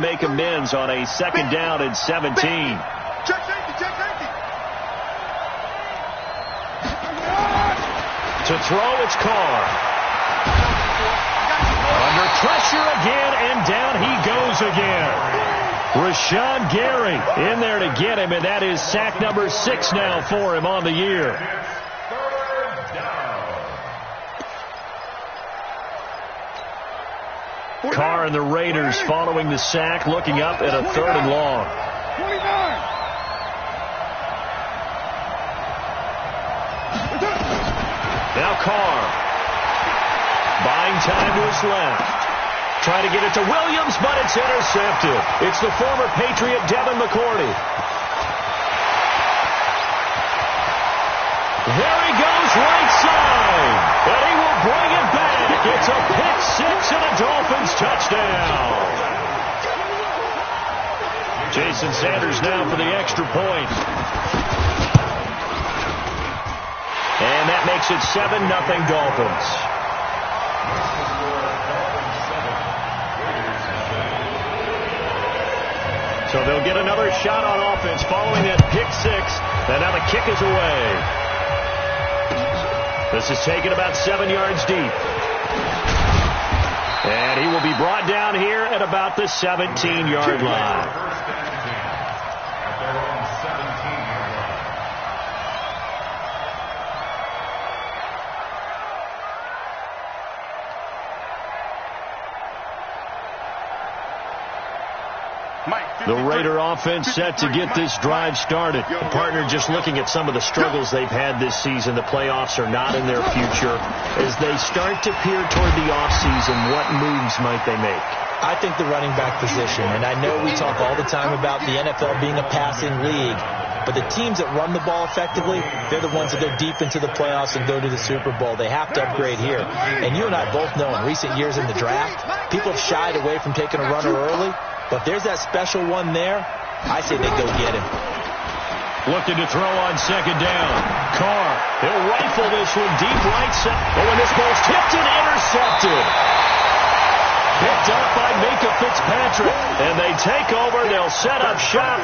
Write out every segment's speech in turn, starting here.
Make amends on a 2nd down and 17. Check safety. To throw, it's Carr. Under pressure again, and down he goes again. Rashawn Gary in there to get him, and that is sack number 6 now for him on the year. Carr and the Raiders following the sack, looking up at a 3rd and long. 29. Now Carr. Buying time to his left. Trying to get it to Williams, but it's intercepted. It's the former Patriot Devin McCourty. There he goes, right side. And he will bring it back. It's a pick-6 and a Dolphins touchdown. Jason Sanders now for the extra point. And that makes it 7-0 Dolphins. So they'll get another shot on offense following that pick-6. And now the kick is away. This is taken about 7 yards deep. And he will be brought down here at about the 17-yard line. The Raider offense set to get this drive started. The partner just looking at some of the struggles they've had this season. The playoffs are not in their future. As they start to peer toward the offseason, what moves might they make? I think the running back position, and I know we talk all the time about the NFL being a passing league, but the teams that run the ball effectively, they're the ones that go deep into the playoffs and go to the Super Bowl. They have to upgrade here. And you and I both know in recent years in the draft, people have shied away from taking a runner early. But there's that special one there. I say they go get him. Looking to throw on 2nd down. Carr, he'll rifle this one deep right side. Oh, and this ball's tipped and intercepted. Picked up by Minka Fitzpatrick. And they take over. They'll set up shop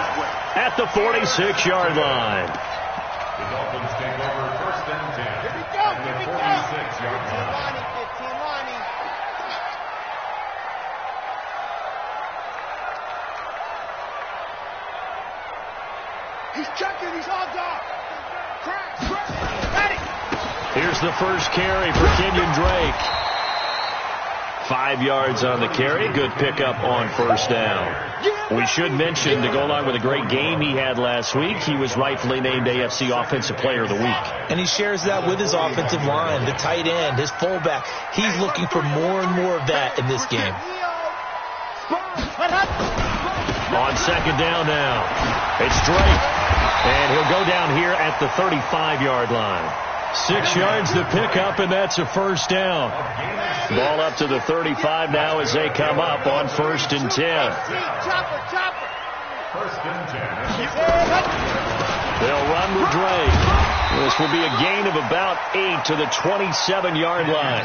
at the 46-yard line. The Dolphins take over 1st and 10. Here we go. At the 46-yard line. He's checking. He's on top. Ready. Here's the first carry for Kenyon Drake. 5 yards on the carry. Good pickup on 1st down. We should mention, to go along with a great game he had last week, he was rightfully named AFC Offensive Player of the Week. And he shares that with his offensive line, the tight end, his fullback. He's looking for more and more of that in this game. On 2nd down now. It's Drake. And he'll go down here at the 35-yard line. 6 yards to pick up, and that's a 1st down. Ball up to the 35 now as they come up on 1st and 10. 1st and 10. They'll run with Drake. This will be a gain of about 8 to the 27-yard line.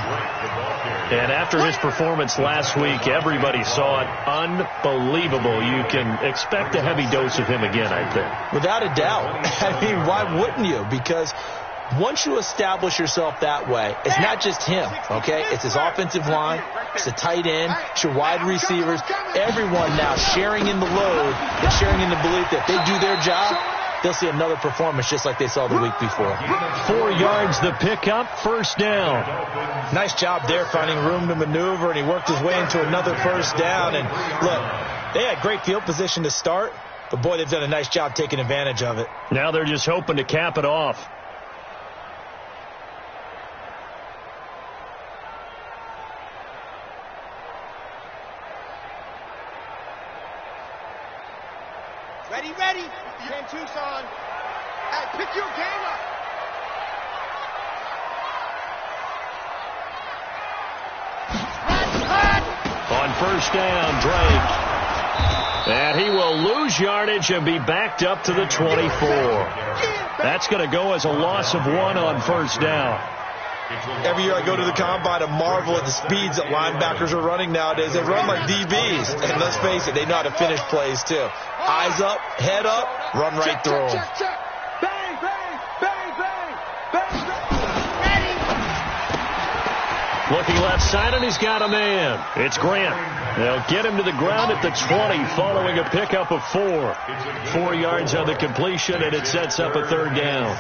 And after his performance last week, everybody saw it. Unbelievable. You can expect a heavy dose of him again, I think. Without a doubt. I mean, why wouldn't you? Because once you establish yourself that way, it's not just him, okay? It's his offensive line, it's the tight end, it's your wide receivers, everyone now sharing in the load and sharing in the belief that they do their job, they'll see another performance just like they saw the week before. 4 yards the pickup, 1st down. Nice job there finding room to maneuver, and he worked his way into another 1st down. And look, they had great field position to start, but boy, they've done a nice job taking advantage of it. Now they're just hoping to cap it off. Ready. You're in Tucson. Hey, pick your game up. On 1st down, Drake. And he will lose yardage and be backed up to the 24. That's going to go as a loss of 1 on 1st down. Every year I go to the combine and marvel at the speeds that linebackers are running nowadays. They run like DBs. And let's face it, they know how to finish plays too. Eyes up, head up, run right through them. Bang, bang, bang, bang, bang, bang. Looking left side, and he's got a man. It's Grant. They'll get him to the ground at the 20 following a pickup of 4. 4 yards on the completion, and it sets up a third down.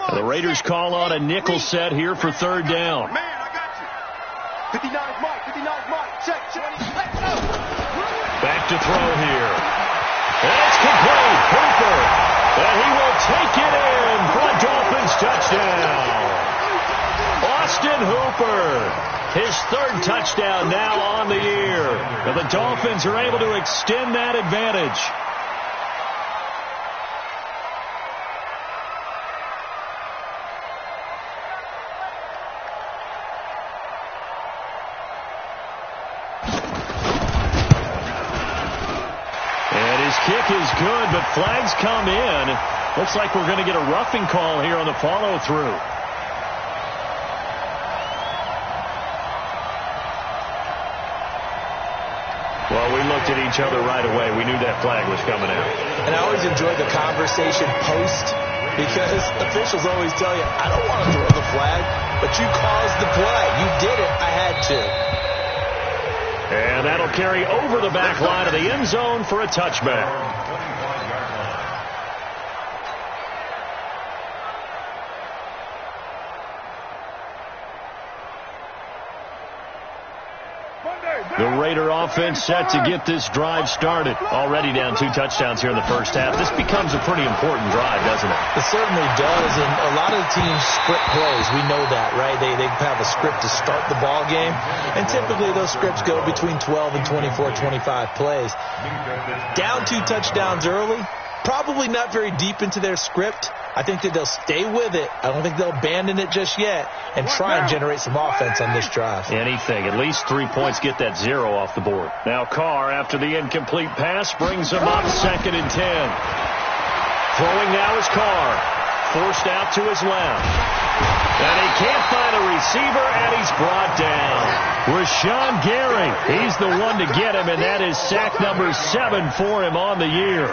The Raiders call on a nickel set here for third down. Man, I got you. 59's Mike, 59's Mike. Check, 20. Let's go. Back to throw here. And it's complete. Hooper. And he will take it in for a Dolphins touchdown. Austin Hooper. His third touchdown now on the year. And the Dolphins are able to extend that advantage. Kick is good, but flags come in. Looks like we're going to get a roughing call here on the follow-through. Well, we looked at each other right away. We knew that flag was coming out. And I always enjoy the conversation post, because officials always tell you, I don't want to throw the flag, but you caused the play. You did it. I had to. And that'll carry over the back line of the end zone for a touchback. The Raider offense set to get this drive started. Already down 2 touchdowns here in the first half. This becomes a pretty important drive, doesn't it? It certainly does, and a lot of the teams script plays. We know that, right? They have a script to start the ball game, and typically those scripts go between 12 and 24, 25 plays. Down 2 touchdowns early, probably not very deep into their script. I think that they'll stay with it. I don't think they'll abandon it just yet and try and generate some offense on this drive. Anything. At least 3 points, get that 0 off the board. Now Carr, after the incomplete pass, brings him up 2nd and 10. Throwing now is Carr. Forced out to his left. And he can't find a receiver, and he's brought down. Rashawn Gary, he's the one to get him, and that is sack number 7 for him on the year.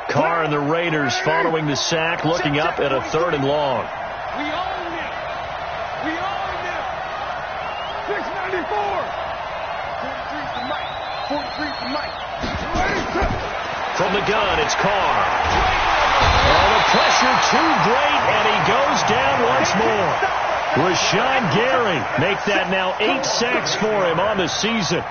Carr and the Raiders following the sack, looking up at a 3rd and long. We own it. We own it. 694. 43 for Mike. 43 for Mike. From the gun, it's Carr. Oh, the pressure too great, and he goes down once more. Rashawn Gary make that now 8 sacks for him on the season.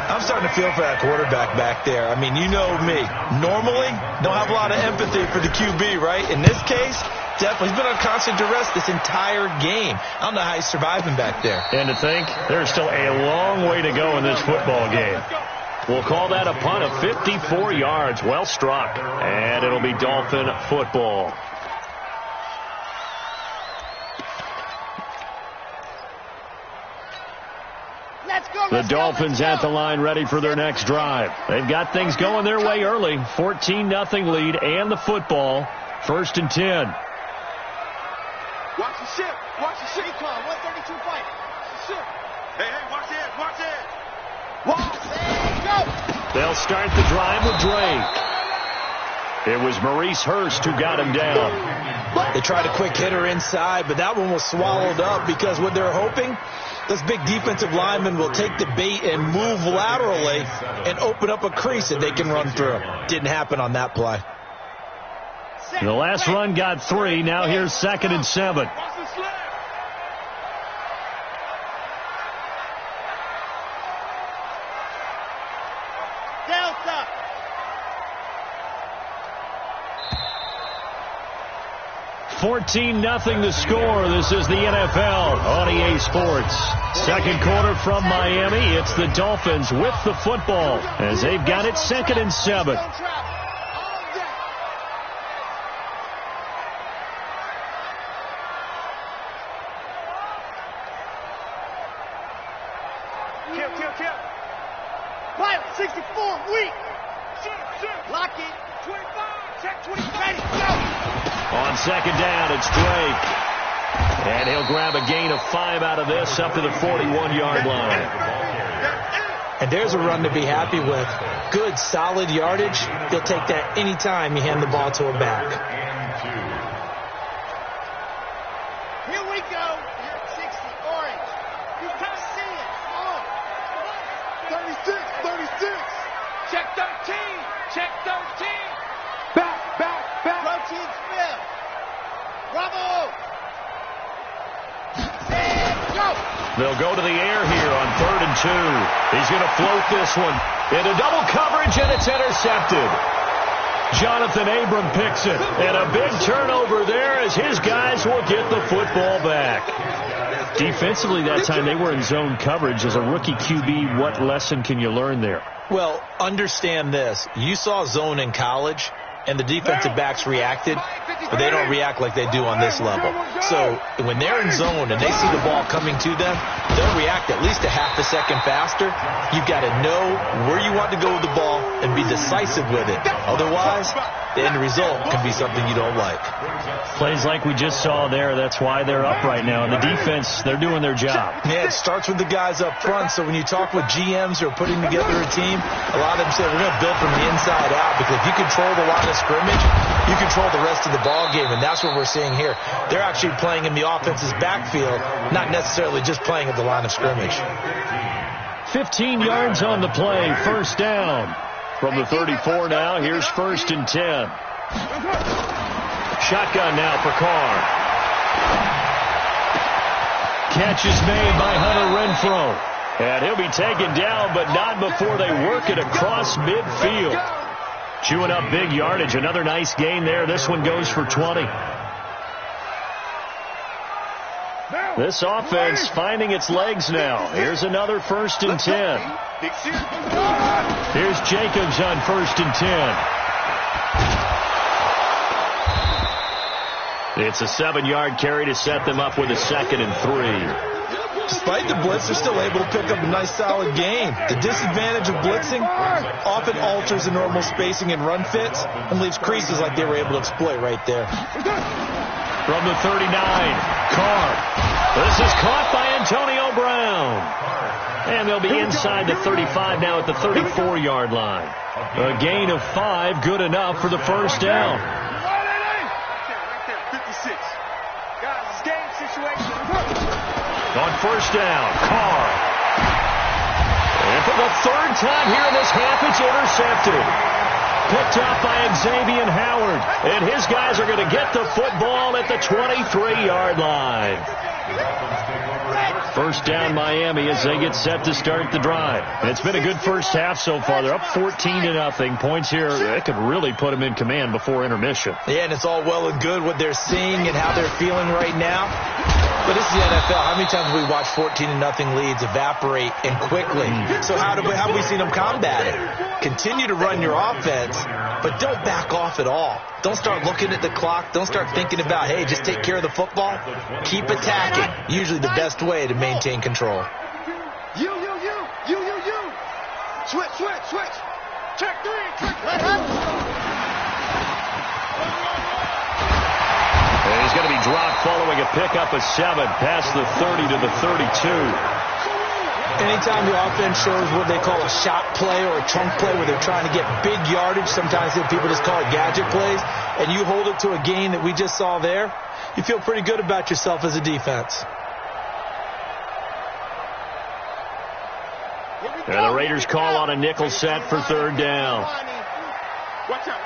I'm starting to feel for that quarterback back there. I mean, you know me. Normally, don't have a lot of empathy for the QB, right? In this case, definitely. He's been on constant duress this entire game. I don't know how he's surviving back there. And to think, there's still a long way to go in this football game. We'll call that a punt of 54 yards. Well struck. And it'll be Dolphin football. The Dolphins at the line ready for their next drive. They've got things going their way early. 14-0 lead and the football. 1st and 10. Watch the ship. Watch the ship. Econ, 132 fight. Watch the ship. Hey, watch it. Watch it. Watch it. Go. They'll start the drive with Drake. It was Maurice Hurst who got him down. They tried a quick hitter inside, but that one was swallowed up because what they're hoping, those big defensive linemen will take the bait and move laterally and open up a crease that they can run through. Didn't happen on that play. The last run got 3. Now here's 2nd and 7. 14-0 the score. This is the NFL on EA Sports. Second quarter from Miami. It's the Dolphins with the football as they've got it 2nd and 7. Kill. Pilot 64, weak. Lock it. 25, check 25. Ready, go. On 2nd down, it's Drake. And he'll grab a gain of 5 out of this up to the 41-yard line. And there's a run to be happy with. Good, solid yardage. You'll take that anytime you hand the ball to a back. Here we go. You're at 60, orange. You can't see it. On. 36. Check 13. Check 13. Back. Protein spill. Bravo. And go. They'll go to the air here on 3rd and 2. He's going to float this one into double coverage, and it's intercepted. Jonathan Abram picks it, and a big turnover there as his guys will get the football back. Defensively that time, they were in zone coverage. As a rookie QB, what lesson can you learn there? Well, understand this. You saw zone in college, and the defensive backs reacted, but they don't react like they do on this level. So when they're in zone and they see the ball coming to them, they'll react at least a half a second faster. You've got to know where you want to go with the ball and be decisive with it. Otherwise, the end result can be something you don't like. Plays like we just saw there, that's why they're up right now. And the defense, they're doing their job. Yeah, it starts with the guys up front. So when you talk with GMs who are putting together a team, a lot of them say we're going to build from the inside out, because if you control the line of scrimmage, you control the rest of the ball game, and that's what we're seeing here. They're actually playing in the offense's backfield, not necessarily just playing at the line of scrimmage. 15 yards on the play, 1st down. From the 34 now, here's 1st and 10. Shotgun now for Carr. Catch is made by Hunter Renfrow. And he'll be taken down, but not before they work it across midfield. Chewing up big yardage. Another nice gain there. This one goes for 20. This offense finding its legs now. Here's another 1st and 10. Here's Jacobs on 1st and 10. It's a 7-yard carry to set them up with a 2nd and 3. Despite the blitz, they're still able to pick up a nice, solid gain. The disadvantage of blitzing often alters the normal spacing and run fits and leaves creases like they were able to exploit right there. From the 39, Carr. This is caught by Antonio Brown. And they'll be inside the 35 now at the 34-yard line. A gain of 5, good enough for the 1st down. 56. Guys, it's game situation. On 1st down, Carr. And for the 3rd time here in this half, it's intercepted. Picked up by Xavier Howard. And his guys are going to get the football at the 23-yard line. 1st down Miami as they get set to start the drive. And it's been a good first half so far. They're up 14-0. Points here, that could really put them in command before intermission. Yeah, and it's all well and good what they're seeing and how they're feeling right now. But this is the NFL. How many times have we watched 14-0 leads evaporate and quickly? So how have we seen them combat it? Continue to run your offense, but don't back off at all. Don't start looking at the clock. Don't start thinking about, hey, just take care of the football. Keep attacking. Usually the best way to maintain control. You. Switch. Check 3. And he's going to be dropped following a pickup of 7 past the 30 to the 32. Anytime the offense shows what they call a shot play or a chunk play where they're trying to get big yardage, sometimes people just call it gadget plays, and you hold it to a gain that we just saw there, you feel pretty good about yourself as a defense. And the Raiders call on a nickel set for 3rd down. Watch out.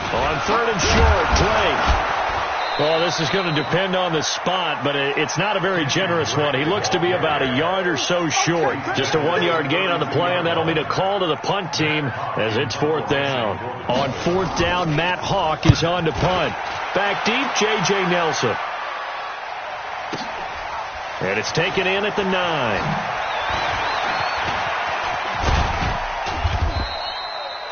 On 3rd and short, Drake. Well, this is going to depend on the spot, but it's not a very generous one. He looks to be about a yard or so short. Just a 1-yard gain on the play, and that'll mean a call to the punt team as it's 4th down. On 4th down, Matt Hawk is on to punt. Back deep, J.J. Nelson. And it's taken in at the 9.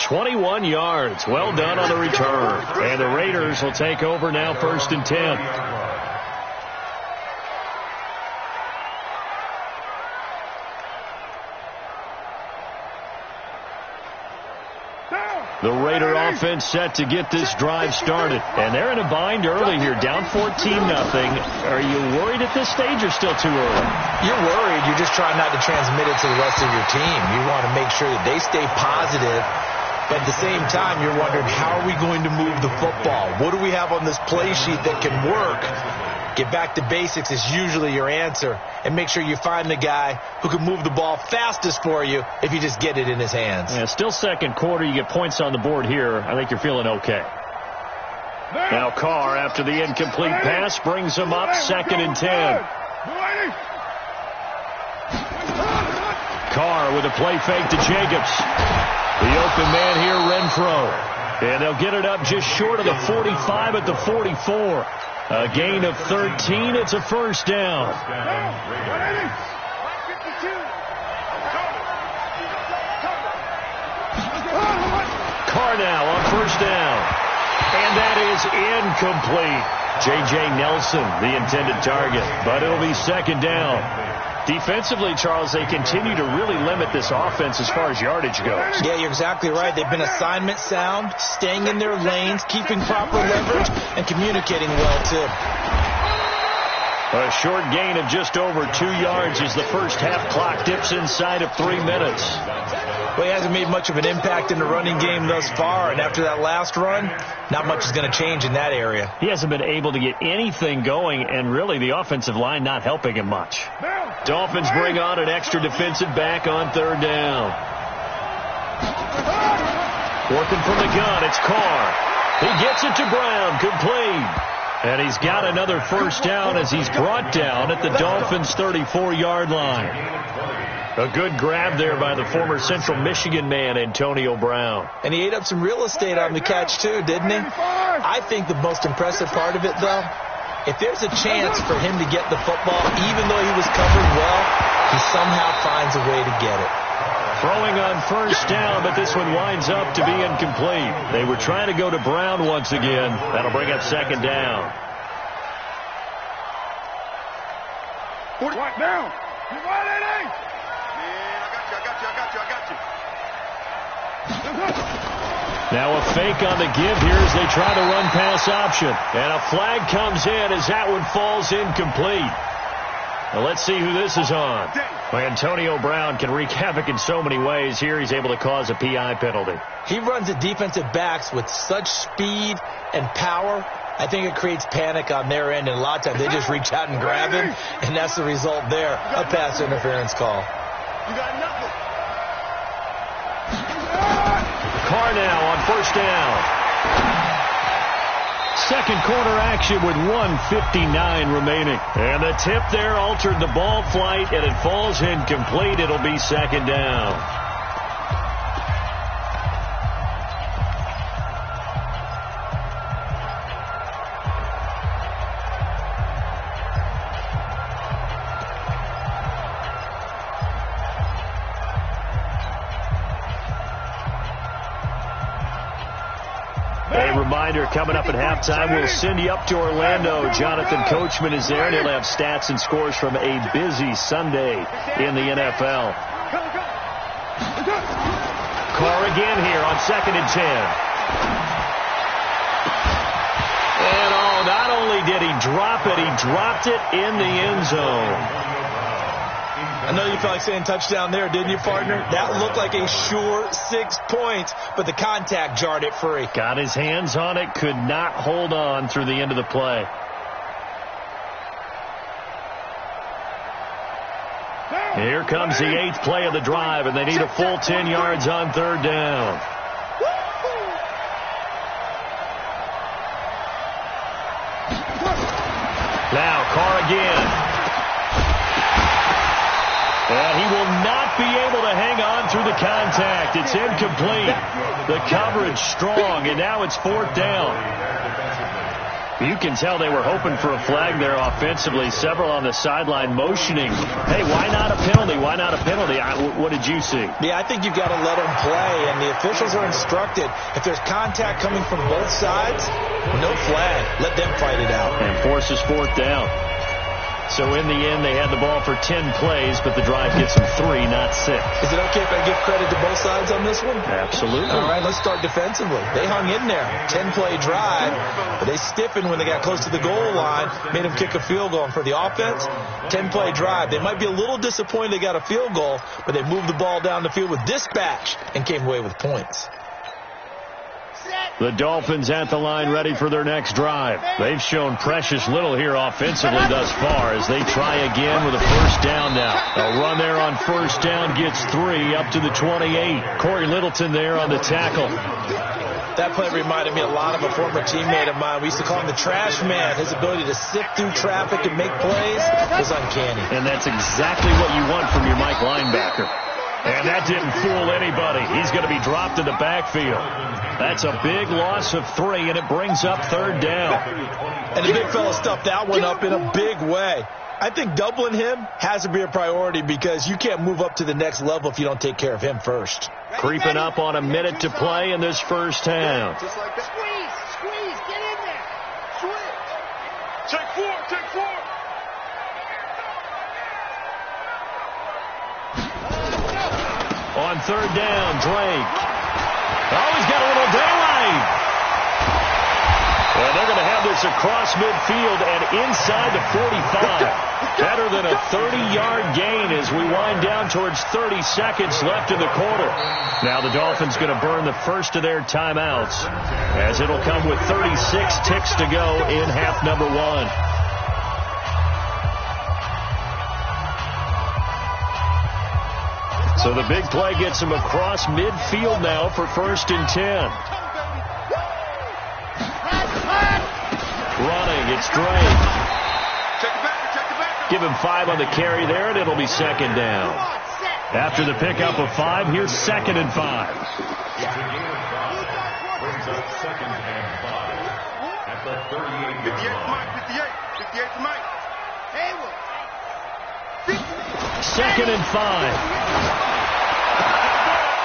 21 yards. Well done on the return. And the Raiders will take over now, 1st and 10. The Raider offense set to get this drive started. And they're in a bind early here, down 14-0. Are you worried at this stage or still too early? You're worried. You're just trying not to transmit it to the rest of your team. You want to make sure that they stay positive. But at the same time, you're wondering, how are we going to move the football? What do we have on this play sheet that can work? Get back to basics is usually your answer. And make sure you find the guy who can move the ball fastest for you if you just get it in his hands. Yeah, still second quarter. You get points on the board here. I think you're feeling okay. Now Carr, after the incomplete pass, brings him up 2nd and 10. Carr with a play fake to Jacobs. The open man here, Renfro. And they'll get it up just short of the 45 at the 44. A gain of 13. It's a 1st down. Carr now on 1st down. And that is incomplete. J.J. Nelson, the intended target. But it'll be 2nd down. Defensively, Charles, they continue to really limit this offense as far as yardage goes. Yeah, you're exactly right. They've been assignment sound, staying in their lanes, keeping proper leverage, and communicating well, too. A short gain of just over 2 yards as the first half clock dips inside of 3 minutes. Well, he hasn't made much of an impact in the running game thus far, and after that last run, not much is going to change in that area. He hasn't been able to get anything going, and really the offensive line not helping him much. Dolphins bring on an extra defensive back on 3rd down. Working from the gun, it's Carr. He gets it to Brown, complete. And he's got another 1st down as he's brought down at the Dolphins' 34-yard line. A good grab there by the former Central Michigan man, Antonio Brown. And he ate up some real estate on the catch, too, didn't he? I think the most impressive part of it, though, if there's a chance for him to get the football, even though he was covered well, he somehow finds a way to get it. Throwing on 1st down, but this one winds up to be incomplete. They were trying to go to Brown once again. That'll bring up 2nd down. What down? You want it, eh? Now a fake on the give here as they try the run pass option. And a flag comes in as that one falls incomplete. Now let's see who this is on. Well, Antonio Brown can wreak havoc in so many ways. Here he's able to cause a PI penalty. He runs at defensive backs with such speed and power. I think it creates panic on their end, and a lot of times they just reach out and grab him, and that's the result there, a pass interference call. You got nothing. Carr now on 1st down. Second quarter action with 1:59 remaining. And the tip there altered the ball flight, and it falls incomplete. It'll be 2nd down. Reminder, coming up at halftime, we'll send you up to Orlando. Jonathan Coachman is there, and he'll have stats and scores from a busy Sunday in the NFL. Carr again here on 2nd and 10. And not only did he drop it, he dropped it in the end zone. I know you felt like saying touchdown there, didn't you, partner? That looked like a sure 6 points, but the contact jarred it free. Got his hands on it, could not hold on through the end of the play. Here comes the 8th play of the drive, and they need a full 10 yards on 3rd down. contact. It's incomplete. The coverage strong, and now it's 4th down. You can tell they were hoping for a flag there offensively. Several on the sideline motioning, hey, why not a penalty? Why not a penalty? What did you see? Yeah, I think you've got to let them play, and the officials are instructed, if there's contact coming from both sides, no flag. Let them fight it out. And forces 4th down. So in the end, they had the ball for 10 plays, but the drive gets them 3, not 6. Is it okay if I give credit to both sides on this one? Absolutely. All right, let's start defensively. They hung in there. 10-play drive, but they stiffened when they got close to the goal line, made them kick a field goal. And for the offense, 10-play drive. They might be a little disappointed they got a field goal, but they moved the ball down the field with dispatch and came away with points. The Dolphins at the line ready for their next drive. They've shown precious little here offensively thus far as they try again with a 1st down now. A run there on 1st down gets 3 up to the 28. Corey Littleton there on the tackle. That play reminded me a lot of a former teammate of mine. We used to call him the trash man. His ability to sift through traffic and make plays was uncanny. And that's exactly what you want from your Mike linebacker. And that didn't fool anybody. He's going to be dropped in the backfield. That's a big loss of 3, and it brings up 3rd down. And the big fella stuffed that one up in a big way. I think doubling him has to be a priority because you can't move up to the next level if you don't take care of him first. Creeping up on a minute to play in this 1st half. Squeeze, get in there. Switch. Take 4. On 3rd down, Drake. Oh, he's got a little daylight. Well, they're going to have this across midfield and inside the 45. Better than a 30-yard gain as we wind down towards 30 seconds left in the quarter. Now the Dolphins going to burn the first of their timeouts as it'll come with 36 ticks to go in half number 1. So the big play gets him across midfield now for 1st and 10. Running, it's Drake. Give him 5 on the carry there, and it'll be 2nd down. After the pickup of 5, here's 2nd and 5. Brings up 2nd and 5 at the 38-yard line. 2nd and 5.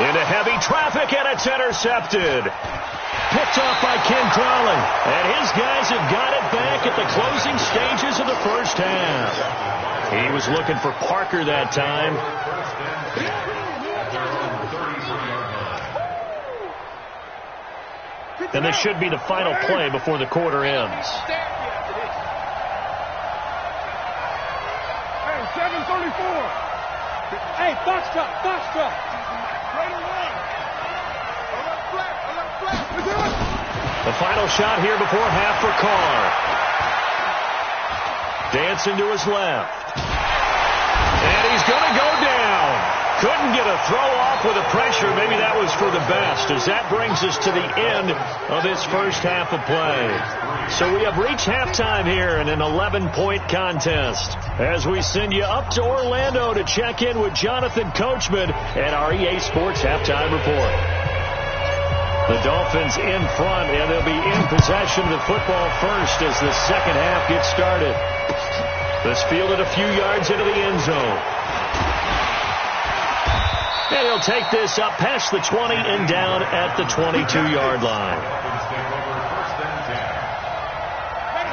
Into heavy traffic, and it's intercepted. Picked off by Ken Crowley. And his guys have got it back at the closing stages of the 1st half. He was looking for Parker that time. And this should be the final play before the quarter ends. Hey, 7:34. Hey, box truck. The final shot here before half for Carr. Dancing to his left. And he's going to go down. Couldn't get a throw off with the pressure. Maybe that was for the best, as that brings us to the end of this 1st half of play. So we have reached halftime here in an 11-point contest as we send you up to Orlando to check in with Jonathan Coachman at our EA Sports Halftime Report. The Dolphins in front, and they'll be in possession of the football first as the 2nd half gets started. This fielded a few yards into the end zone. And he'll take this up past the 20 and down at the 22-yard line.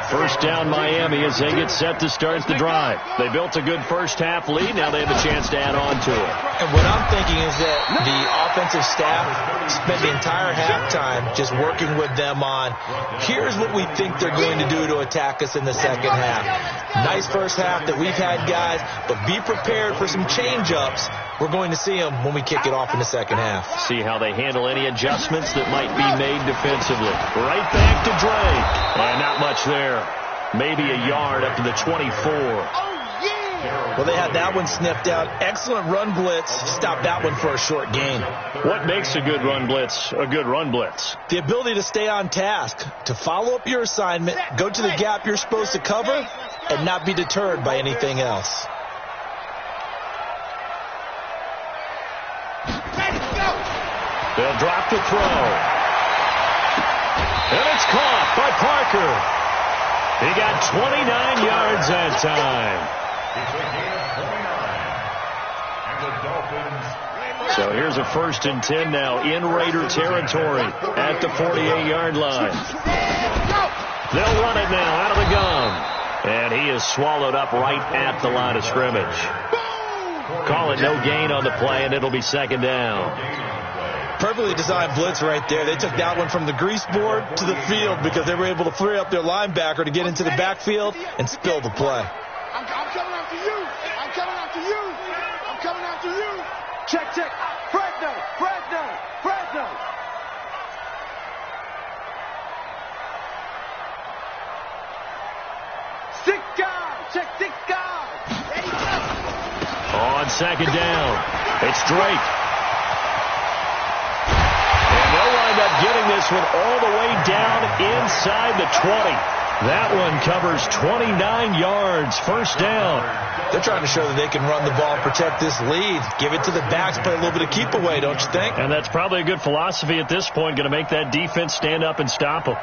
1st down Miami as they get set to start the drive. They built a good 1st half lead. Now they have a chance to add on to it. And what I'm thinking is that the offensive staff spent the entire halftime just working with them on, here's what we think they're going to do to attack us in the 2nd half. Nice 1st half that we've had, guys, but be prepared for some change-ups. We're going to see them when we kick it off in the 2nd half. See how they handle any adjustments that might be made defensively. Right back to Drake. And not much there. Maybe a yard up to the 24. Well, they had that one sniffed out. Excellent run blitz. Stopped that one for a short gain. What makes a good run blitz a good run blitz? The ability to stay on task, to follow up your assignment, go to the gap you're supposed to cover, and not be deterred by anything else. They'll drop the throw. And it's caught by Parker. He got 29 yards that time. So here's a 1st and 10 now in Raider territory at the 48-yard line. They'll run it now out of the gun. And he is swallowed up right at the line of scrimmage. Call it no gain on the play, and it'll be 2nd down. Perfectly designed blitz right there. They took that one from the grease board to the field because they were able to free up their linebacker to get into the backfield and spill the play. I'm coming after you. I'm coming after you. I'm coming after you. Check. Fresno. Six guys. Ready, go. On 2nd down, it's Drake. They'll wind up getting this one all the way down inside the 20. That one covers 29 yards. 1st down. They're trying to show that they can run the ball and protect this lead. Give it to the backs, play a little bit of keep away, don't you think? And that's probably a good philosophy at this point. Going to make that defense stand up and stop them.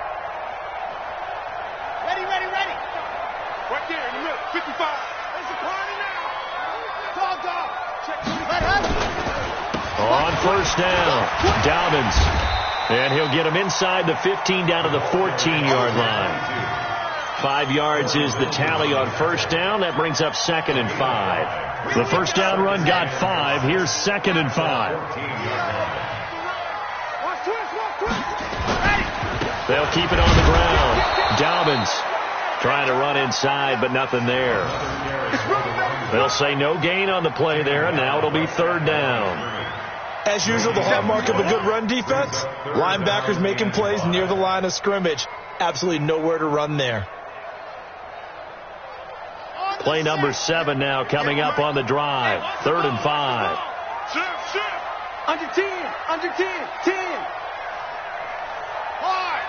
Ready. Right there in the middle. 55. It's a party now. Dog. Check. On 1st down, Dobbins. And he'll get him inside the 15 down to the 14-yard line. 5 yards is the tally on 1st down. That brings up 2nd and 5. The 1st down run got 5. Here's 2nd and 5. They'll keep it on the ground. Dobbins trying to run inside, but nothing there. They'll say no gain on the play there, and now it'll be 3rd down. As usual, the hallmark of a good run defense, linebackers making plays near the line of scrimmage. Absolutely nowhere to run there. Play number 7 now coming up on the drive. 3rd and 5. Under 10. 10. Hard.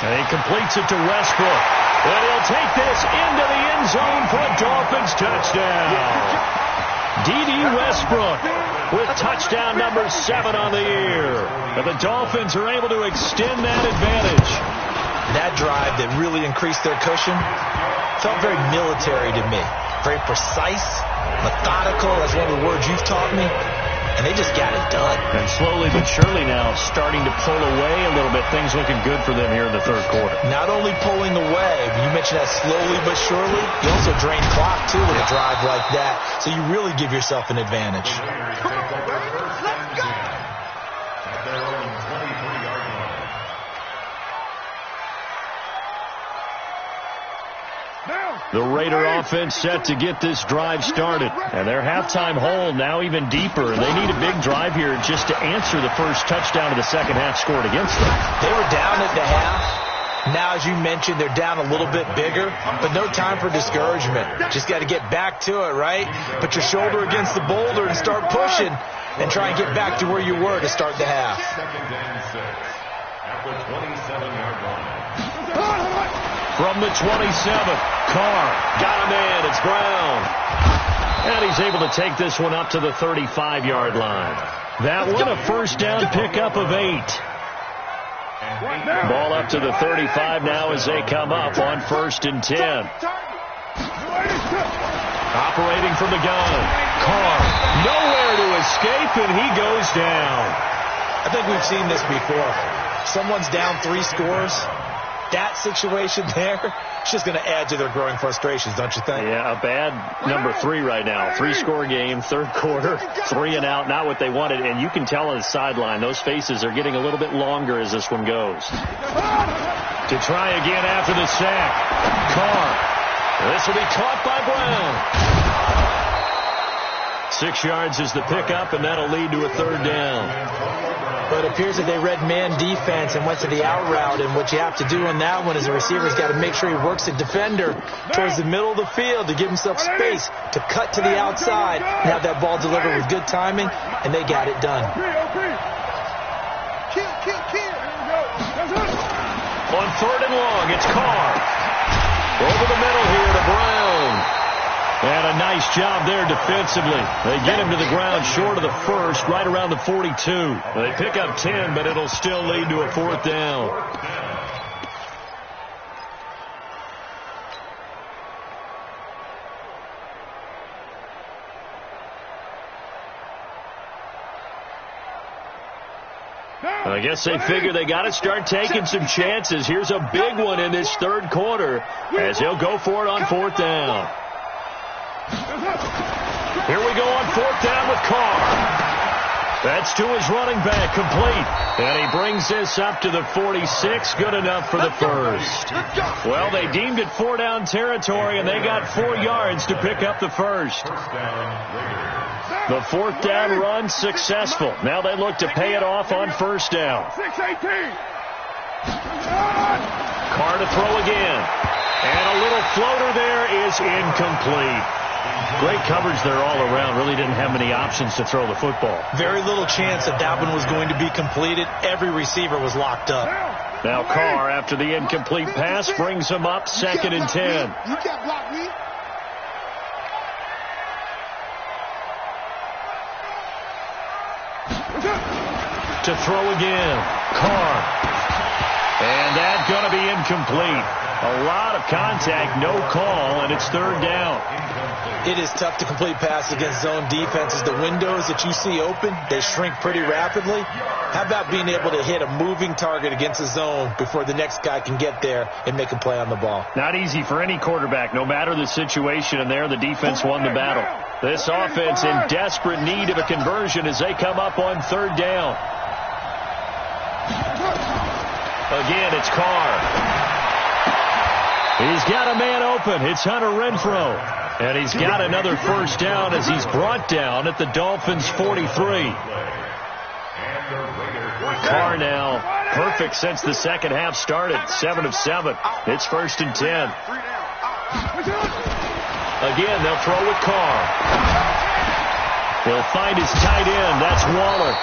And he completes it to Westbrook. And he'll take this into the end zone for a Dolphins touchdown. D.D. Westbrook with touchdown number 7 on the year. And the Dolphins are able to extend that advantage. That drive that really increased their cushion felt very military to me. Very precise, methodical. That's one of the words you've taught me. And they just got it done. And slowly but surely now starting to pull away a little bit. Things looking good for them here in the 3rd quarter. Not only pulling away, but you mentioned that slowly but surely. You also drain clock, too, with a drive like that. So you really give yourself an advantage. The Raider offense set to get this drive started. And their halftime hole now even deeper. They need a big drive here just to answer the first touchdown of the second half scored against them. They were down at the half. Now, as you mentioned, they're down a little bit bigger, but no time for discouragement. Just got to get back to it, right? Put your shoulder against the boulder and start pushing and try and get back to where you were to start the half. 2nd and 6 at the 27-yard line. From the 27th, Carr got him in. It's Brown. And he's able to take this one up to the 35-yard line. That one a 1st down pickup of 8. Ball up to the 35 now as they come up on 1st and 10. Operating from the gun. Carr nowhere to escape, and he goes down. I think we've seen this before. Someone's down 3 scores. That situation there, it's just going to add to their growing frustrations, don't you think? Yeah, a bad number 3 right now. 3-score game, 3rd quarter, 3 and out, not what they wanted. And you can tell on the sideline, those faces are getting a little bit longer as this one goes. To try again after the sack. Carr. This will be caught by Brown. 6 yards is the pickup, and that'll lead to a 3rd down. But it appears that they read man defense and went to the out route. And what you have to do on that one is the receiver's got to make sure he works the defender towards the middle of the field to give himself space to cut to the outside and have that ball delivered with good timing, and they got it done. On 3rd and long, it's Carr. Over the middle here to Brown. And a nice job there defensively. They get him to the ground short of the first, right around the 42. They pick up 10, but it'll still lead to a 4th down. I guess they figure they got to start taking some chances. Here's a big one in this third quarter as he'll go for it on 4th down. Here we go on 4th down with Carr. That's to his running back, complete. And he brings this up to the 46, good enough for the first. Well, they deemed it 4-down territory, and they got 4 yards to pick up the first. The 4th down run successful. Now they look to pay it off on 1st down. 6-18. Carr to throw again. And a little floater there is incomplete. Great coverage there all around. Really didn't have many options to throw the football. Very little chance that one was going to be completed. Every receiver was locked up. Now Carr, after the incomplete pass, brings him up 2nd and 10. You can't block me. To throw again. Carr. And that's going to be incomplete. A lot of contact, no call, and it's 3rd down. It is tough to complete passes against zone defenses. The windows that you see open, they shrink pretty rapidly. How about being able to hit a moving target against a zone before the next guy can get there and make a play on the ball? Not easy for any quarterback, no matter the situation, and there the defense won the battle. This offense in desperate need of a conversion as they come up on 3rd down. Again, it's Carr. He's got a man open. It's Hunter Renfrow. And he's got another 1st down as he's brought down at the Dolphins' 43. Carr now perfect since the second half started. 7 of 7. It's 1st and 10. Again, they'll throw with Carr. He'll find his tight end. That's Waller.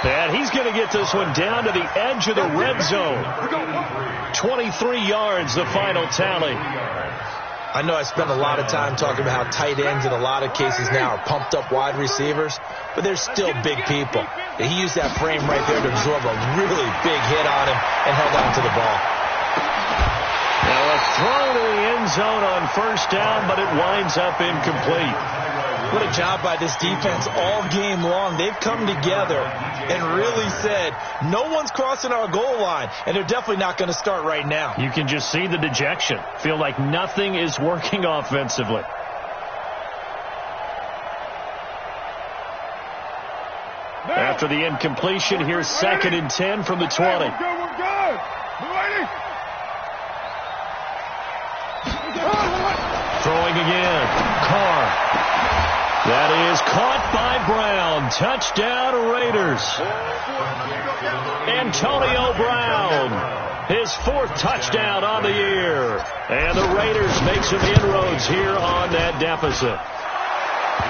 And he's going to get this one down to the edge of the red zone. 23 yards, the final tally. I know I spend a lot of time talking about how tight ends in a lot of cases now are pumped up wide receivers, but they're still big people. He used that frame right there to absorb a really big hit on him and held on to the ball. Now a throw to the end zone on 1st down, but it winds up incomplete. What a job by this defense all game long. They've come together and really said, no one's crossing our goal line, and they're definitely not going to start right now. You can just see the dejection. Feel like nothing is working offensively. After the incompletion, here's 2nd and 10 from the 20. We're good. Throwing again. Carr. That is caught by Brown. Touchdown, Raiders. Antonio Brown. His 4th touchdown on the year. And the Raiders make some inroads here on that deficit.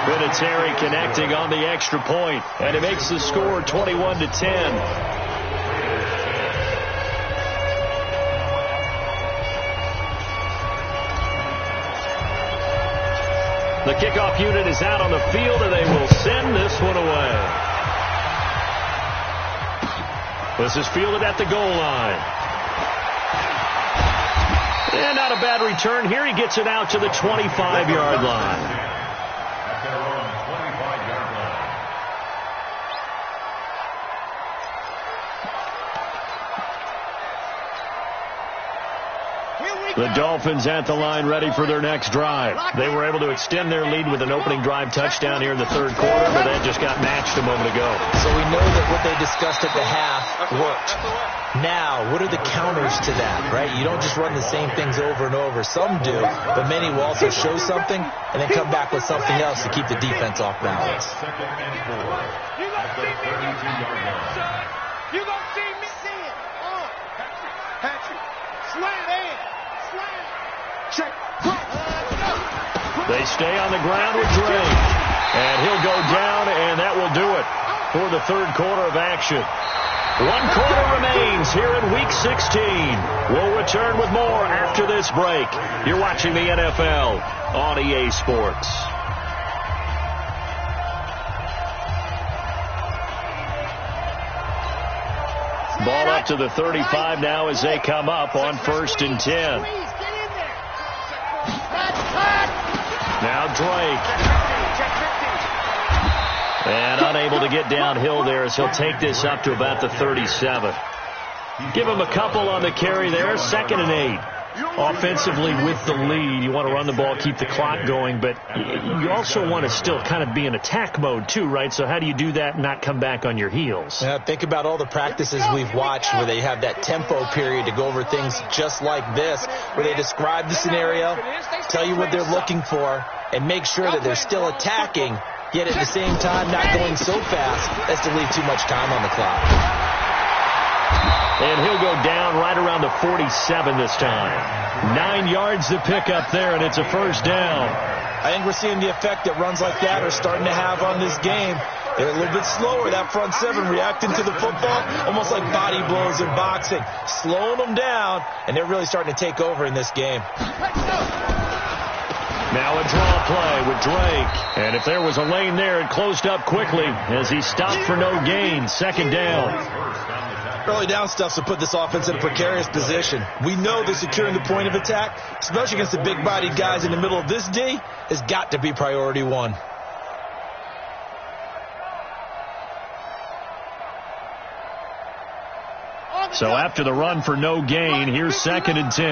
Vinatieri connecting on the extra point, and it makes the score 21-10. The kickoff unit is out on the field, and they will send this one away. This is fielded at the goal line. And not a bad return here. He gets it out to the 25-yard line. The Dolphins at the line ready for their next drive. They were able to extend their lead with an opening drive touchdown here in the 3rd quarter, but that just got matched a moment ago. So we know that what they discussed at the half worked. Now, what are the counters to that, right? You don't just run the same things over and over. Some do, but many will also show something and then come back with something else to keep the defense off balance. You gonna see me see it. Patrick, slant in. Check. They stay on the ground with Dre. And he'll go down, and that will do it for the 3rd quarter of action. One quarter remains here in Week 16. We'll return with more after this break. You're watching the NFL on EA Sports. Ball up to the 35 now as they come up on 1st and 10. Now Drake. And unable to get downhill there as he'll take this up to about the 37. Give him a couple on the carry there. 2nd and 8. Offensively with the lead, you want to run the ball, keep the clock going, but you also want to still kind of be in attack mode too, right? So how do you do that and not come back on your heels? Yeah, think about all the practices we've watched where they have that tempo period to go over things just like this, where they describe the scenario, tell you what they're looking for, and make sure that they're still attacking, yet at the same time not going so fast as to leave too much time on the clock. And he'll go down right around the 47 this time. 9 yards to pick up there, and it's a 1st down. I think we're seeing the effect that runs like that are starting to have on this game. They're a little bit slower, that front 7, reacting to the football, almost like body blows in boxing, slowing them down, and they're really starting to take over in this game. Now a draw play with Drake. And if there was a lane there, it closed up quickly as he stopped for no gain. 2nd down. Early down stuff to put this offense in a precarious position. We know that securing the point of attack, especially against the big-bodied guys in the middle of this D, has got to be priority 1. So after the run for no gain, here's 2nd and 10.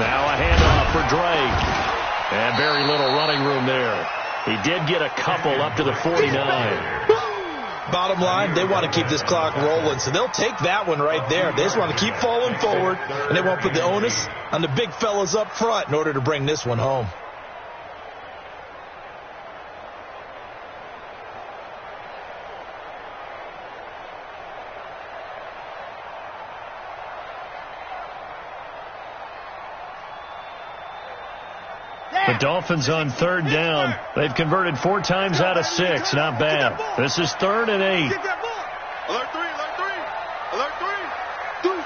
Now a handoff for Drake. And very little running room there. He did get a couple up to the 49. Bottom line, they want to keep this clock rolling, so they'll take that one right there. They just want to keep falling forward, and they won't put the onus on the big fellas up front in order to bring this one home. The Dolphins on 3rd down. They've converted 4 times out of 6. Not bad. This is 3rd and 8. Alert 3, alert 3, alert 3. Deuce.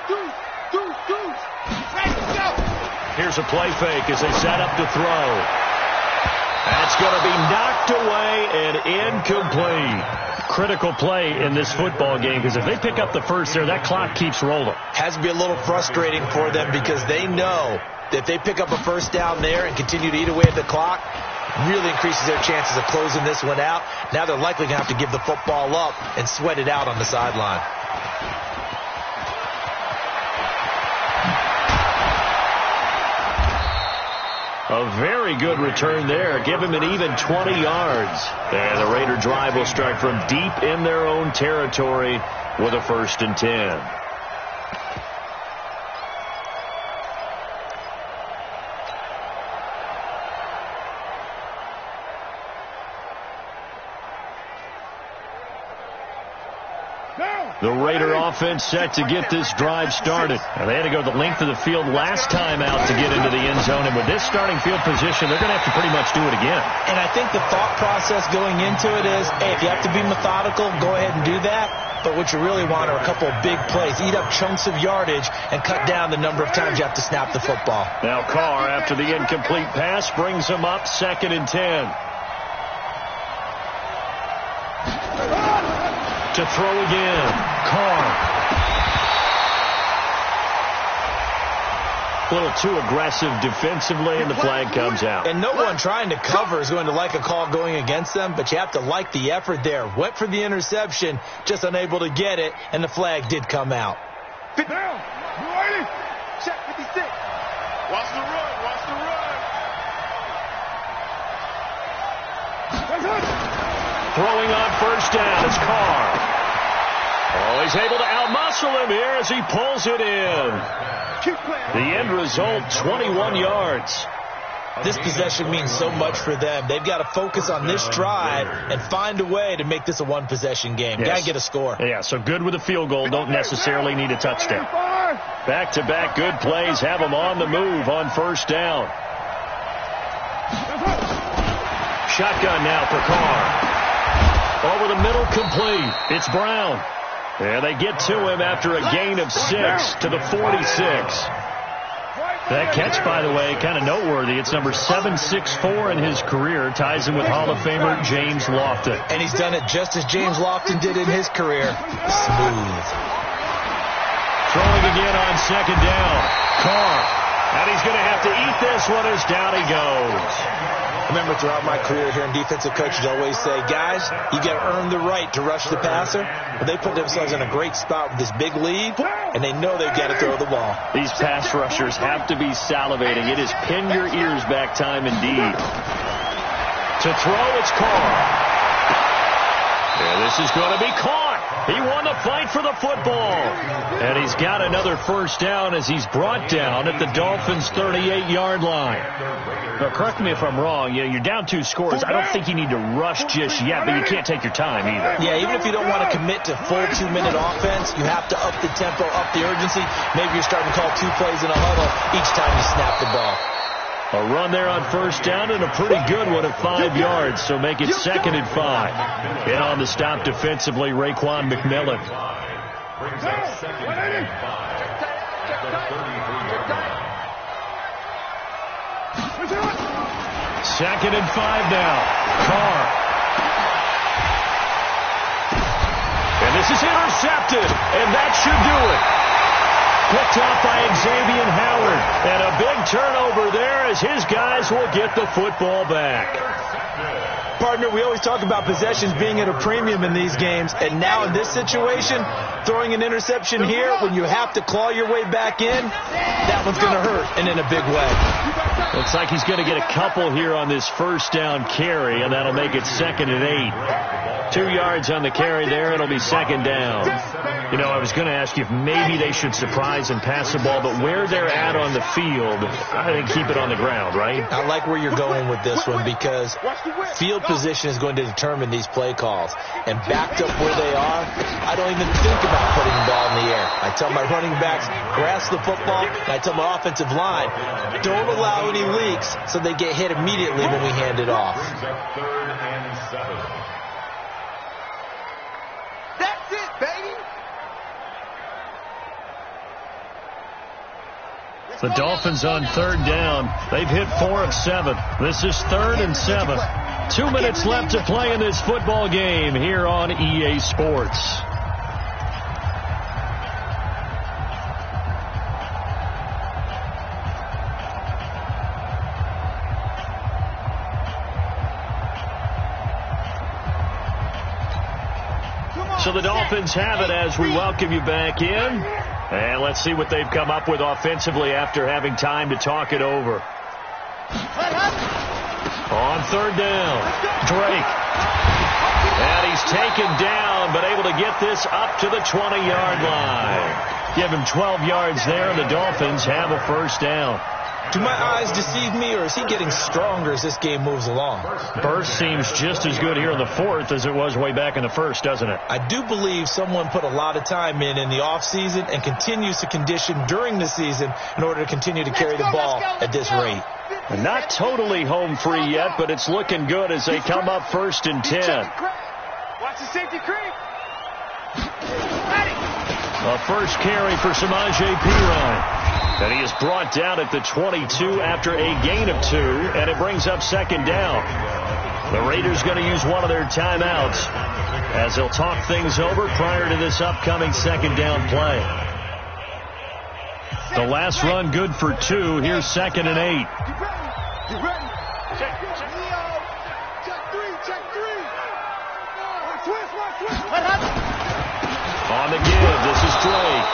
Here's a play fake as they set up to throw. That's going to be knocked away and incomplete. Critical play in this football game because if they pick up the first there, that clock keeps rolling. Has to be a little frustrating for them because they know that if they pick up a 1st down there and continue to eat away at the clock, really increases their chances of closing this one out. Now they're likely going to have to give the football up and sweat it out on the sideline. A very good return there. Give him an even 20 yards. And the Raider drive will start from deep in their own territory with a 1st and 10. The Raider offense set to get this drive started. And they had to go the length of the field last time out to get into the end zone. And with this starting field position, they're going to have to pretty much do it again. And I think the thought process going into it is, hey, if you have to be methodical, go ahead and do that. But what you really want are a couple of big plays. Eat up chunks of yardage and cut down the number of times you have to snap the football. Now Carr, after the incomplete pass, brings him up 2nd and 10. To throw again. Carr. A little too aggressive defensively, and the flag comes out. And no one trying to cover is going to like a call going against them, but you have to like the effort there. Went for the interception, just unable to get it, and the flag did come out. Sit down. You ready? Check 56. Watch the run. Watch the run. Throwing on 1st down is Carr. Oh, he's able to outmuscle him here as he pulls it in. The end result, 21 yards. This possession means so much for them. They've got to focus on this drive and find a way to make this a one-possession game. Yes. Got to get a score. Yeah, so good with a field goal. Don't necessarily need a touchdown. Back-to-back good plays have them on the move on 1st down. shotgun now for Carr. Over the middle, complete. It's Brown. And they get to him after a gain of 6 to the 46. That catch, by the way, kind of noteworthy. It's number 764 in his career. Ties him with Hall of Famer James Lofton. And he's done it just as James Lofton did in his career. Smooth. Throwing again on second down. Carr. And he's going to have to eat this one as down he goes. Remember, throughout my career here in defensive coaches, always say, guys, you got to earn the right to rush the passer. But they put themselves in a great spot with this big lead, and they know they've got to throw the ball. These pass rushers have to be salivating. It is pin your ears back time indeed. To throw, it's Carr. And this is going to be caught. He won the fight for the football. And he's got another first down as he's brought down at the Dolphins' 38-yard line. Now, correct me if I'm wrong. You're down 2 scores. I don't think you need to rush just yet, but you can't take your time either. Yeah, even if you don't want to commit to full 2-minute offense, you have to up the tempo, up the urgency. Maybe you're starting to call 2 plays in a huddle each time you snap the ball. A run there on first down and a pretty good one at 5 yards, so make it 2nd and 5. In on the stop defensively, Raekwon McMillan. Brings up 2nd and 5. Second and 5 now. Carr. And this is intercepted, and that should do it. Picked off by Xavier Howard. And a big turnover there as his guys will get the football back. Partner, we always talk about possessions being at a premium in these games. And now in this situation, throwing an interception here when you have to claw your way back in, that one's going to hurt, and in a big way. Looks like he's going to get a couple here on this first down carry, and that'll make it 2nd and 8. 2 yards on the carry there. It'll be 2nd down. You know, I was going to ask you if maybe they should surprise and pass the ball, but where they're at on the field, I think keep it on the ground, right? I like where you're going with this one because field position is going to determine these play calls. And backed up where they are, I don't even think about putting the ball in the air. I tell my running backs, grasp the football, and I tell my offensive line, don't allow any leaks so they get hit immediately when we hand it off. Brings up 3rd and 7. That's it, baby. The Dolphins on 3rd down. They've hit 4 of 7. This is 3rd and 7. 2 minutes left to play in this football game here on EA Sports. So the Dolphins have it as we welcome you back in. And let's see what they've come up with offensively after having time to talk it over. On 3rd down, Drake. And he's taken down, but able to get this up to the 20-yard line. Give him 12 yards there, and the Dolphins have a first down. Do my eyes deceive me, or is he getting stronger as this game moves along? Burst seems just as good here in the 4th as it was way back in the 1st, doesn't it? I do believe someone put a lot of time in the offseason and continues to condition during the season in order to continue to carry the ball at this rate. Not totally home free yet, but it's looking good as they come up 1st and 10. Watch the safety creep. A first carry for Samaje Perine. And he is brought down at the 22 after a gain of 2, and it brings up 2nd down. The Raiders going to use one of their timeouts as they'll talk things over prior to this upcoming 2nd down play. The last run good for 2. Here's 2nd and 8. You ready? Check 3. Check 3. Twist. On the give, this is Drake.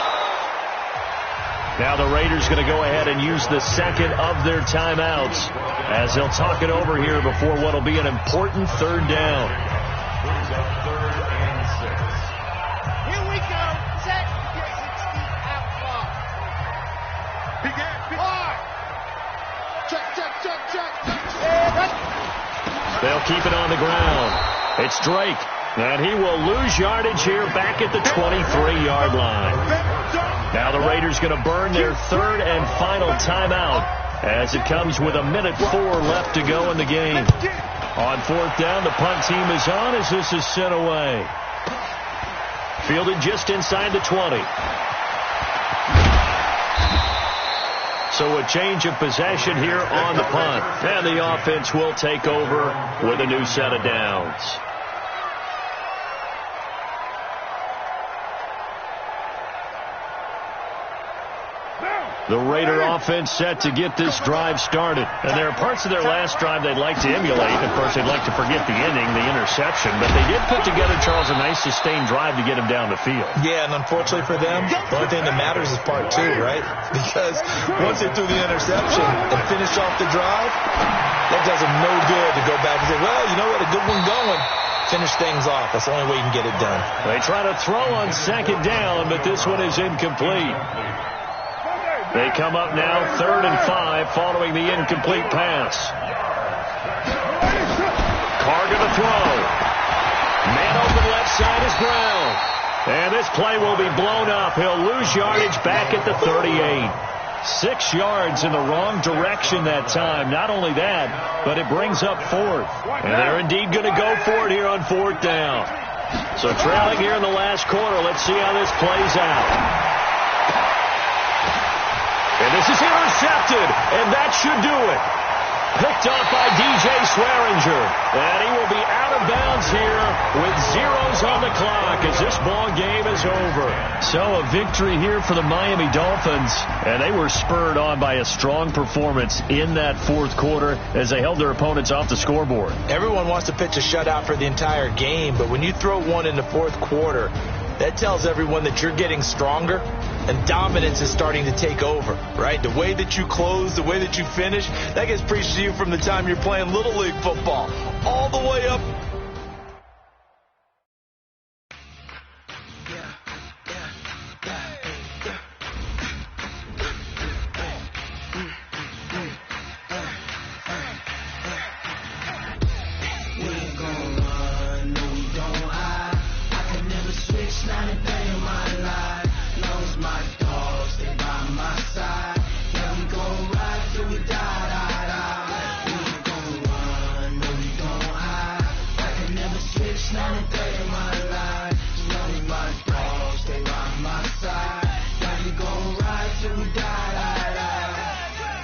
Now the Raiders going to go ahead and use the 2nd of their timeouts as they'll talk it over here before what will be an important 3rd down. Brings up 3rd and 6. Here we go. Set. 60 out far. Big hard. Check. They'll keep it on the ground. It's Drake. And he will lose yardage here back at the 23-yard line. Now the Raiders going to burn their 3rd and final timeout as it comes with 1:04 left to go in the game. On fourth down, the punt team is on as this is sent away. Fielded just inside the 20. So a change of possession here on the punt. And the offense will take over with a new set of downs. The Raider offense set to get this drive started. And there are parts of their last drive they'd like to emulate. Of course, they'd like to forget the ending, the interception. But they did put together, Charles, a nice sustained drive to get him down the field. Yeah, and unfortunately for them, the only thing that matters is part two, right? Because once they threw the interception and finished off the drive, that does them no good to go back and say, well, you know what, a good one going. Finish things off. That's the only way you can get it done. They try to throw on second down, but this one is incomplete. They come up now 3rd and 5 following the incomplete pass. Carr going to throw. Man open left side is Brown. And this play will be blown up. He'll lose yardage back at the 38. 6 yards in the wrong direction that time. Not only that, but it brings up 4th. And they're indeed going to go for it here on 4th down. So trailing here in the last quarter. Let's see how this plays out. And this is intercepted, and that should do it. Picked off by DJ Swearinger. And he will be out of bounds here with zeros on the clock as this ball game is over. So a victory here for the Miami Dolphins. And they were spurred on by a strong performance in that 4th quarter as they held their opponents off the scoreboard. Everyone wants to pitch a shutout for the entire game, but when you throw one in the 4th quarter, that tells everyone that you're getting stronger and dominance is starting to take over, right? The way that you close, the way that you finish, that gets preached to you from the time you're playing Little League football all the way up.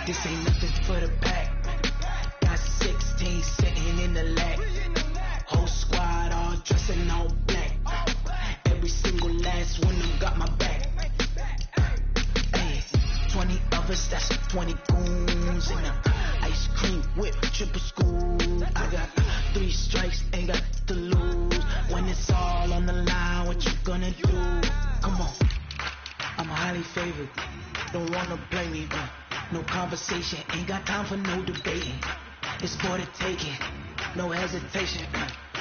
This ain't nothing for the pack. Got 16 sitting in the lap. Whole squad all dressing all black. Every single last one of them got my back. Hey, 20 of us, that's 20 goons. And ice cream whip, triple school. I got 3 strikes, ain't got to lose. When it's all on the line, what you gonna do? Come on, I'm highly favored. Don't wanna blame me, no conversation, ain't got time for no debating. It's for the taking, no hesitation.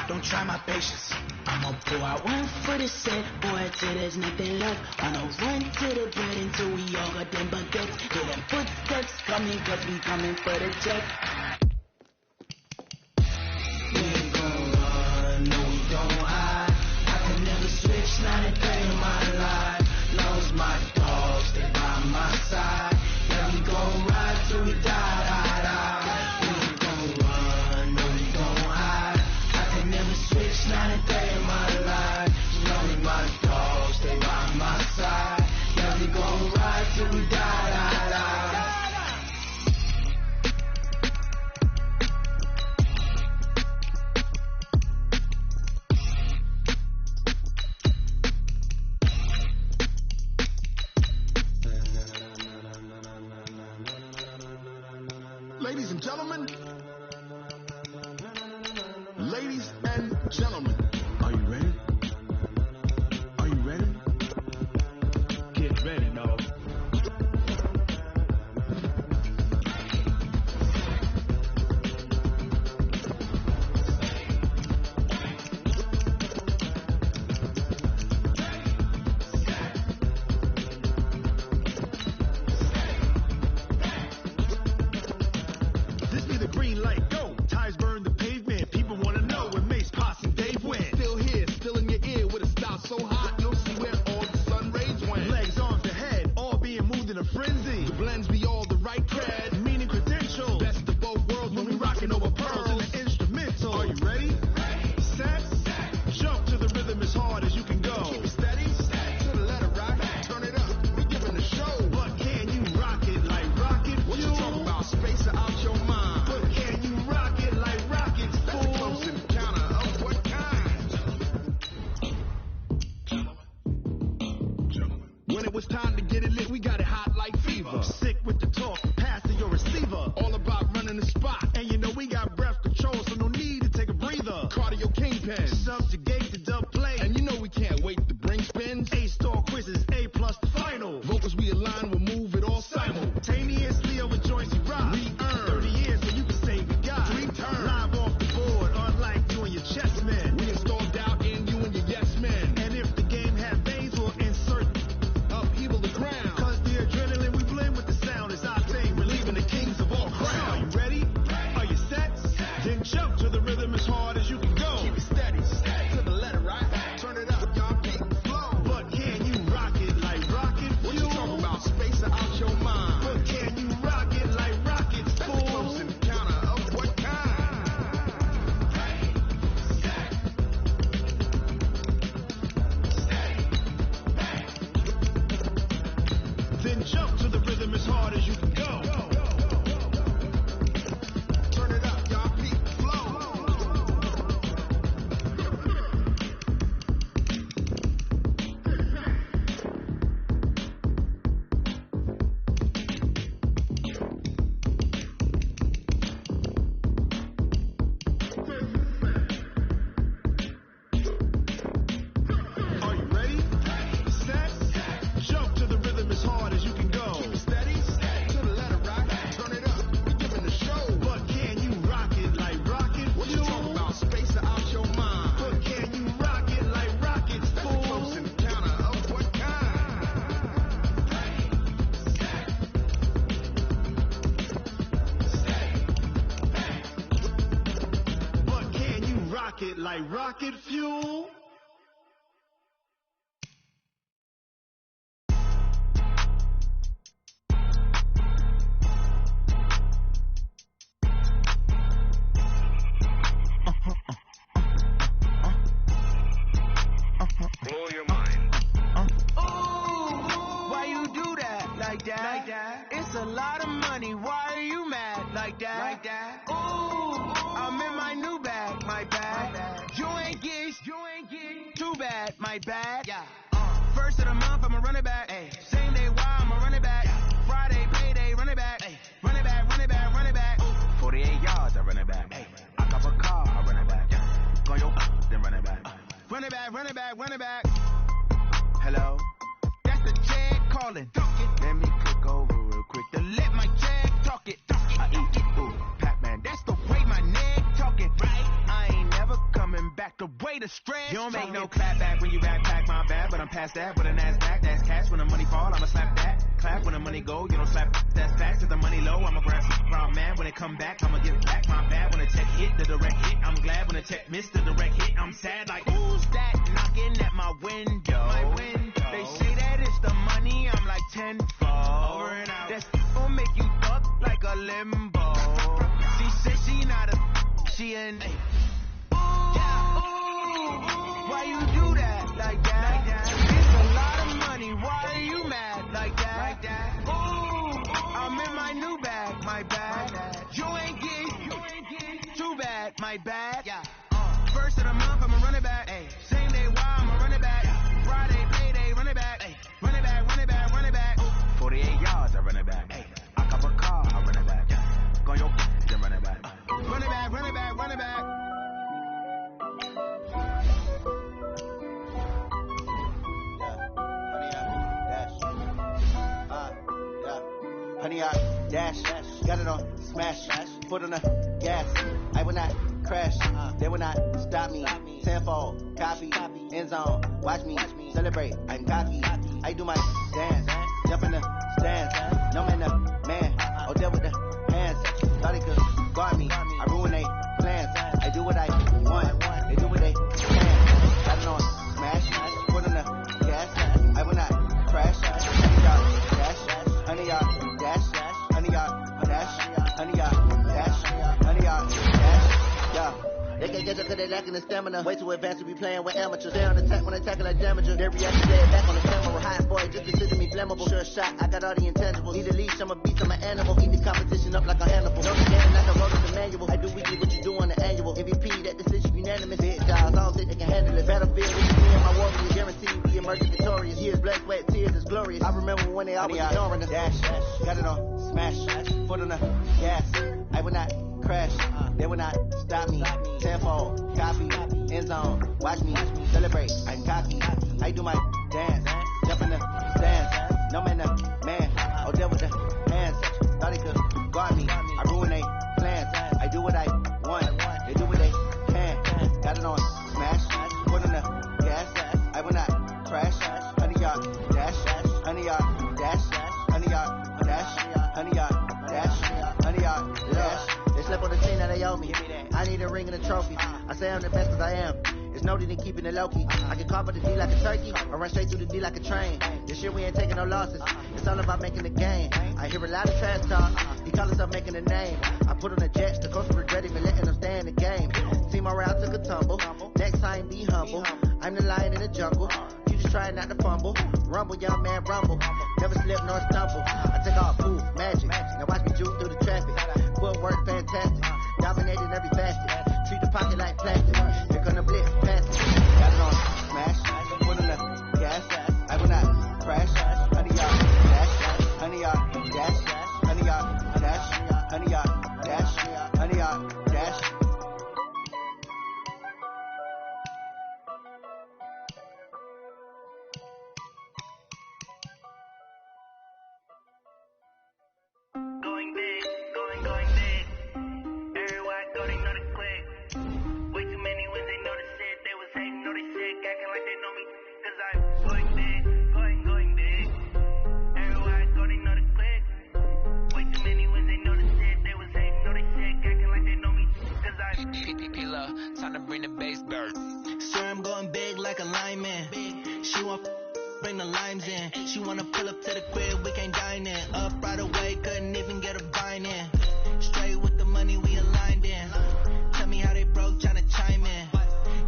Don't try my patience. I'ma pour out one for the set, boy, till there's nothing left. I'ma run to the bread until we all got them baguettes. Hear them footsteps coming, cause we coming for the check. We ain't gon' run, no we don't hide. I can never switch, not a day in my life. Lost my dogs, they by my side. We gon' ride till we die. We ain't gon' run, no we don't hide. I can never switch, not a day in my life. You know me, my dogs, stay by my side. Yeah, we gon' ride till we die. Ladies and gentlemen, are you ready? Are you ready? Get ready, dog. This be the green light, go. Ties burn the pavement. People want to know when Mace, Posse, and Dave win. it's time to get it lit. We got it hot like fever. I'm sick with the talk, pass to your receiver. All about running the spot. And you know we got breath control, so no need to take a breather. Cardio kingpin, subjugate the dub play. And you know we can't wait to bring spins. A-star quizzes, A+ the final. Vocals we align, we'll move it all simultaneously over joints you rock. We earn 30 years so you can say we got 3 turns. Live off the board, unlike you and your chess men. We install doubt in you and your yes men. And if the game has veins, we'll insert upheaval the ground. Cause the adrenaline we blend with the sound is our thing, relieving the kings of all crowns. Are you ready? Are you set? Then jump to the rhythm as hard as you can go. Keep it steady, to the letter, right? Turn it up, y'all keep the flow. But can you rock it like rocket fuel? What you talking about? Space out your mind. But can you rock it like rocket fuel? Close encounter of what kind? Then jump to the rhythm as hard as you can go. Turn it up, y'all keep the flow. Are you ready? Set? Jump to the rhythm as hard as you can go. Keep it steady, to the letter, right? Turn it up, we giving the show. But can you rock it like rocket fuel? What you talking about? Space out your mind. But can you rock it like rocket fuel? Close encounter of what kind? But can you rock it like rocket fuel? Blow your mind. Why you do that like that? It's a lot of money. Why are you mad like that? Ooh, I'm in my new bag, my bag. You ain't get too bad, my bad. Yeah. First of the month, I'ma run it back. Same day, why I'ma run it back. Friday, payday, run it back. Run it back, run it back, run it back. 48 yards, I run it back. I cop a car, I run it back. Go your then run it back. Run it back, run it back, run it back. Hello? That's the jag calling. Let me click over real quick to let my jag talk it. I eat it. Ooh, Pac-Man, that's the way my neck talking. Right? I ain't never coming back the way the stretch. You don't make no clap back when you backpack, my bad. But I'm past that with a NASDAQ. That's cash when the money fall, I'ma slap that. Clap when the money go, you don't slap. That's facts. If the money low, I'ma grab round man. When it come back, I'ma get back. My bad when the check hit, the direct hit. I'm glad when the check missed the direct hit. I'm sad like, who's that knocking at my window? My window. They say that it's the money, I'm like tenfold. Over and out. That's gon' make you duck like a limbo. She said she not a, she an A. Why you do that like that? It's a lot of money, why are you mad like that? Ooh, I'm in my new bag, my bag. You ain't get too bad, my bad. Yeah. First of the month, I'ma run it back. Same day, why I'ma run it back. Friday, payday, run it back. Run it back, run it back, run it back. 48 yards, I run it back. I cop a car, I run it back. Go your then run it back. Run it back, run it back, run it back. Honey, I dash, got it on smash, foot on the gas. I will not crash, they will not stop me. Tenfold, copy, end zone, watch me celebrate. I'm cocky, I do my dance, jump in the stands. No man, the man, oh deal with the hands. Thought he could guard me, I ruin they plans. I do what I want, they do what they can. Got it on smash, foot on the gas. I will not crash, honey, y'all dash, honey, y'all dash, honey, y'all dash, honey, y'all dash, honey, y'all dash, yeah. They can't get up cause they lacking the stamina. Way too advanced to be playing with amateurs. They on attack when they tackle like damager. They react to back on the camera. Hot boy, just consider me flammable. Sure shot, I got all the intangibles. Need a leash, I'm a beast, I'm an animal. Eat the competition up like a Hannibal. Know the game like a road to the manual. I do weekly what you do on the annual. MVP, that decision unanimous. Hit dials, I don't think they can handle it. Battlefield, with me and my warriors. Guarantee you be emerging victorious. Years, blood, sweat, tears, is glorious. notorious. I remember when they always ignoring us. Dash, got it on, smash, foot on the gas. I will not crash, they will not stop me. Tenfold, copy, end zone, watch me celebrate. I'm cocky, I do my dance, jump in the stands. No man, man, oh there with the hands. Thought he could guard me, I ruin they plans. I do what I want, they do what they can. Got it on, smash, foot on the gas. I will not crash, 100-yard dash, 100-yard dash, 100-yard dash, 100-yard dash, 100-yard dash. They slip on the team that they owe me. I need a ring and a trophy. I say I'm the best cause I am. There's no need in keeping it low-key. I can carve up the D like a turkey or run straight through the D like a train. This year we ain't taking no losses. It's all about making the game. I hear a lot of trash talk. He call himself making a name. I put on the Jets. The coach regret even letting them stay in the game. Team around took a tumble. Next time be humble. I'm the lion in the jungle. You just try not to fumble. Rumble, young man, rumble. Never slip nor stumble. I take off, move, magic. Now watch me juke through the traffic. Footwork fantastic. Dominating every facet. Treat the pocket like plastic. Here come the blitz, pass it. Got it on, smash. Foot on the gas. I will not crash. 100-yard dash. 100-yard dash. 100-yard dash. 100-yard dash. 100-yard dash. Going big, going big. Everywhere I go, they know the click. Way too many when they know the shit. They was hating, know they sick, acting like they know me. Cause I'm going big, going big. Everywhere I go, they know the click. Way too many when they know the shit. They was hating, know they sick, acting like they know me. Cause I'm P-P-P-Love, time to bring the bass bird. Swear I'm going big like a lineman. She want bring the limes in. She wanna pull up to the crib, we can't dine in. Up right away, couldn't even get a vine in. Straight with the money we aligned in. Tell me how they broke, tryna chime in.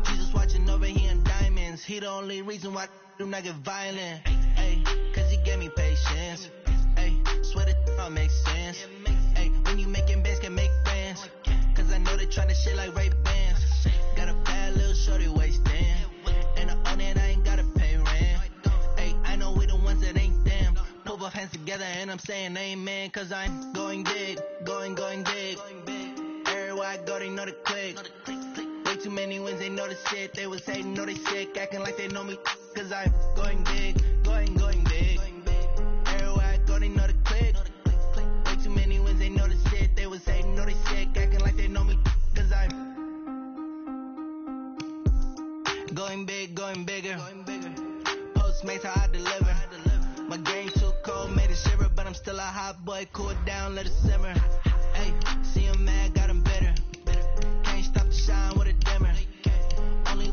Jesus watching over here in diamonds. He the only reason why I do not get violent. Ay, cause he gave me patience. Ay, swear that all makes sense. Ay, when you making bands, can make friends. Cause I know they tryna shit like Ray Bans. Got a bad little shorty wasting. And I own it, I ain't gotta pay rent. Ay, I know we the ones that ain't them. Put both hands together and I'm saying amen. Cause I'm going big, going big. Everywhere I go, they know the click. Way too many wins, they know the shit. They was hating, know they sick, acting like they know me. Cause I'm going big, going big. Everywhere I go, they know the click. Way too many wins, they know the shit. They was hating, know they sick, acting like they know me. Cause I'm going big, going bigger. Postmates how I deliver. My game too cold, made it shiver, but I'm still a hot boy. Cool it down, let it simmer. Hey, see him mad, got him bitter. Can't stop the shine with a dimmer. Only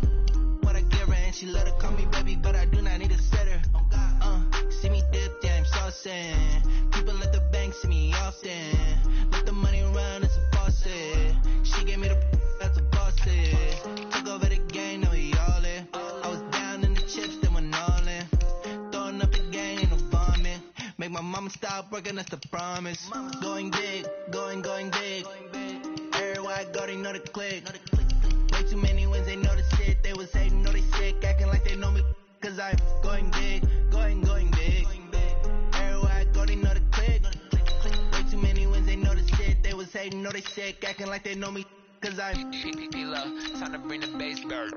what I give her, and she let her call me baby, but I do not need a sitter. See me dip, yeah, I'm saucing. People at the bank see me often. Let the money run, it's a faucet. She gave me the that's a faucet. Took over the game, now we all in. I was down in the chips, then went all in. Throwing up the gang, ain't no vomit. Make my mama stop working, that's the promise. Going big, going big. Everywhere I go, they know the click. Way too many wins, they know the shit. They was hating, know they sick, acting like they know me. Cause I'm going big, going big. Everywhere I go, they know the click. Way too many wins, they know the shit. They was hating, know they sick, acting like they know me. Cause I'm P-P-P-Love, time to bring the bass bird.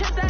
chest, I